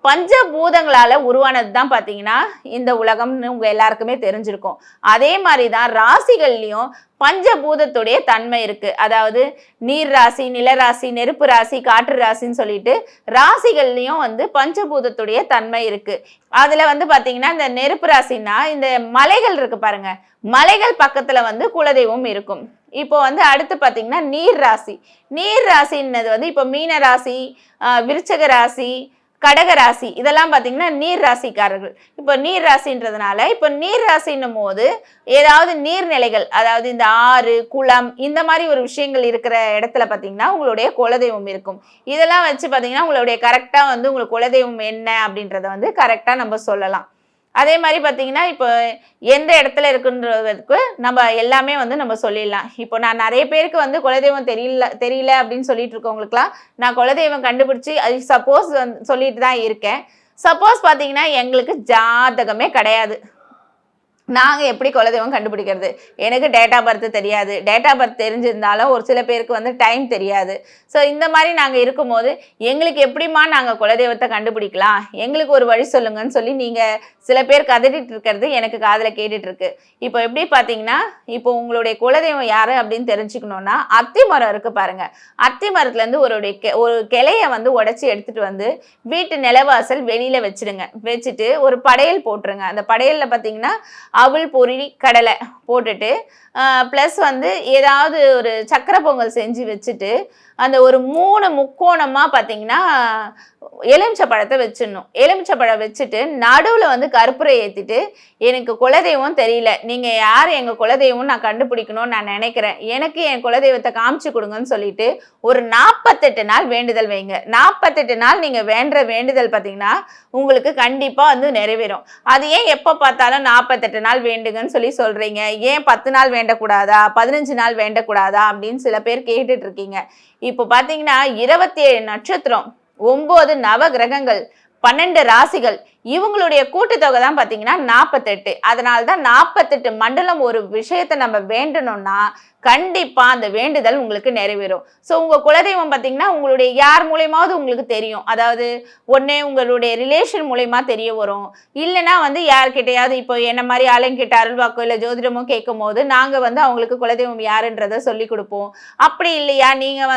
பஞ்சபூதங்களால உருவானது தான் பார்த்தீங்கன்னா இந்த உலகம்னு உங்க எல்லாருக்குமே தெரிஞ்சிருக்கும். அதே மாதிரி தான் ராசிகள்லயும் பஞ்சபூதத்துடைய தன்மை இருக்கு. அதாவது நீர் ராசி, நிலராசி, நெருப்பு ராசி, காற்று ராசின்னு சொல்லிட்டு ராசிகள்லயும் பஞ்சபூதத்துடைய தன்மை இருக்கு. அதுல பாத்தீங்கன்னா இந்த நெருப்பு ராசின்னா இந்த மலைகள் இருக்கு பாருங்க, மலைகள் பக்கத்துல குலதெய்வம் இருக்கும். இப்போ அடுத்து பாத்தீங்கன்னா நீர் ராசி. நீர் ராசின்னது இப்போ மீன ராசி, விருச்சக ராசி, கடக ராசி இதெல்லாம் பாத்தீங்கன்னா நீர் ராசிக்காரர்கள். இப்போ நீர் ராசின்றதுனால இப்போ நீர் ராசின்னும் போது ஏதாவது நீர்நிலைகள், அதாவது இந்த ஆறு, குளம் இந்த மாதிரி ஒரு விஷயங்கள் இருக்கிற இடத்துல பாத்தீங்கன்னா உங்களுடைய குலதெய்வம் இருக்கும். இதெல்லாம் வச்சு பாத்தீங்கன்னா உங்களுடைய கரெக்டா உங்களுக்கு குலதெய்வம் என்ன அப்படின்றத கரெக்டா நம்ம சொல்லலாம். அதே மாதிரி பார்த்தீங்கன்னா இப்போ எந்த இடத்துல இருக்குன்றதுக்கு நம்ம எல்லாமே நம்ம சொல்லிடலாம். இப்போ நான் நிறைய பேருக்கு குலதெய்வம் தெரியல அப்படின்னு சொல்லிட்டு இருக்கவங்களுக்குலாம் நான் குலதெய்வம் கண்டுபிடிச்சி அது சப்போஸ் சொல்லிட்டு தான் இருக்கேன். சப்போஸ் பார்த்தீங்கன்னா எங்களுக்கு ஜாதகமே கிடையாது, நாங்கள் எப்படி குலதெய்வம் கண்டுபிடிக்கிறது? எனக்கு டேட் ஆஃப் பர்த் தெரியாது. டேட் ஆஃப் பர்த் தெரிஞ்சிருந்தாலும் ஒரு சில பேருக்கு டைம் தெரியாது. ஸோ இந்த மாதிரி நாங்கள் இருக்கும்போது எங்களுக்கு எப்படிமா நாங்கள் குலதெய்வத்தை கண்டுபிடிக்கலாம், எங்களுக்கு ஒரு வழி சொல்லுங்கன்னு சொல்லி நீங்கள் சில பேர் கதறிட்டு இருக்கிறது எனக்கு காதில் கேட்டுட்டு இருக்கு. இப்போ எப்படி பார்த்தீங்கன்னா இப்போ உங்களுடைய குலதெய்வம் யாரு அப்படின்னு தெரிஞ்சுக்கணும்னா அத்தி மரம் இருக்கு பாருங்க. அத்தி மரத்துலேருந்து ஒரு கிளையை உடைச்சி எடுத்துட்டு வீட்டு நிலவாசல் வெளியில வச்சிடுங்க. வச்சுட்டு ஒரு படையல் போட்டுருங்க. அந்த படையலில் பார்த்தீங்கன்னா அவல், பொரி, கடலை போட்டுட்டு ப்ளஸ் ஏதாவது ஒரு சக்கரை பொங்கல் செஞ்சு வச்சுட்டு அந்த ஒரு 3 முக்கோணமாக பார்த்தீங்கன்னா எலுமிச்சை பழத்தை வச்சிடணும். எலுமிச்சை பழம் வச்சுட்டு நடுவில் கற்பூரை ஏற்றிட்டு எனக்கு குலதெய்வம் தெரியல, நீங்கள் யார் எங்கள் குலதெய்வம் நான் கண்டுபிடிக்கணும்னு நான் நினைக்கிறேன், எனக்கு என் குலதெய்வத்தை காமிச்சு கொடுங்கன்னு சொல்லிட்டு ஒரு 48 நாள் வேண்டுதல் வைங்க. 48 நாள் நீங்கள் வேண்டுற வேண்டுதல் பார்த்தீங்கன்னா உங்களுக்கு கண்டிப்பாக நிறைவேறும். அது ஏன் எப்போ பார்த்தாலும் 48 நாள் வேண்டுங்கன்னு சொல்லி சொல்கிறீங்க, ஏன் 10 நாள் வேண்டக்கூடாதா, 15 நாள் வேண்டக்கூடாதா அப்படின்னு சில பேர் கேட்டுட்டு இருக்கீங்க. இப்போ பார்த்தீங்கன்னா 27 நட்சத்திரம், 9 நவ கிரகங்கள், 12 ராசிகள், இவங்களுடைய கூட்டுத்தொகை தான் பார்த்தீங்கன்னா 48. அதனால தான் 48 மண்டலம் ஒரு விஷயத்தை நம்ம வேண்டணும்னா கண்டிப்பாக அந்த வேண்டுதல் உங்களுக்கு நிறைவேறும். ஸோ உங்கள் குலதெய்வம் பார்த்தீங்கன்னா உங்களுடைய யார் மூலயமாவது உங்களுக்கு தெரியும். அதாவது ஒன்றே உங்களுடைய ரிலேஷன் மூலயமா தெரிய வரும், இல்லைன்னா யார்கிட்டையாவது இப்போ என்ன மாதிரி ஆளுங்கிட்ட அருள்வாக்கோ இல்லை ஜோதிடமோ கேட்கும் போது நாங்கள் அவங்களுக்கு குலதெய்வம் யாருன்றதை சொல்லி கொடுப்போம். அப்படி இல்லையா நீங்கள்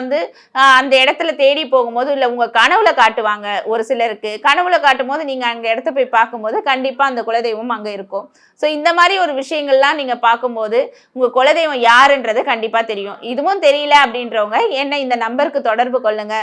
அந்த இடத்துல தேடி போகும்போது இல்லை உங்கள் கனவுல காட்டுவாங்க. ஒரு சிலருக்கு கனவுல காட்டும் போது நீங்கள் அங்கே இடத்த போய் பார்க்கும்போது கண்டிப்பாக அந்த குலதெய்வம் அங்கே இருக்கும். ஸோ இந்த மாதிரி ஒரு விஷயங்கள்லாம் நீங்கள் பார்க்கும்போது உங்கள் குலதெய்வம் யாருன்றது கண்டிப்பாக தெரியும். இதுவும் தெரியல அப்படின்றவங்க என்ன இந்த நம்பருக்கு தொடர்பு கொள்ளுங்க.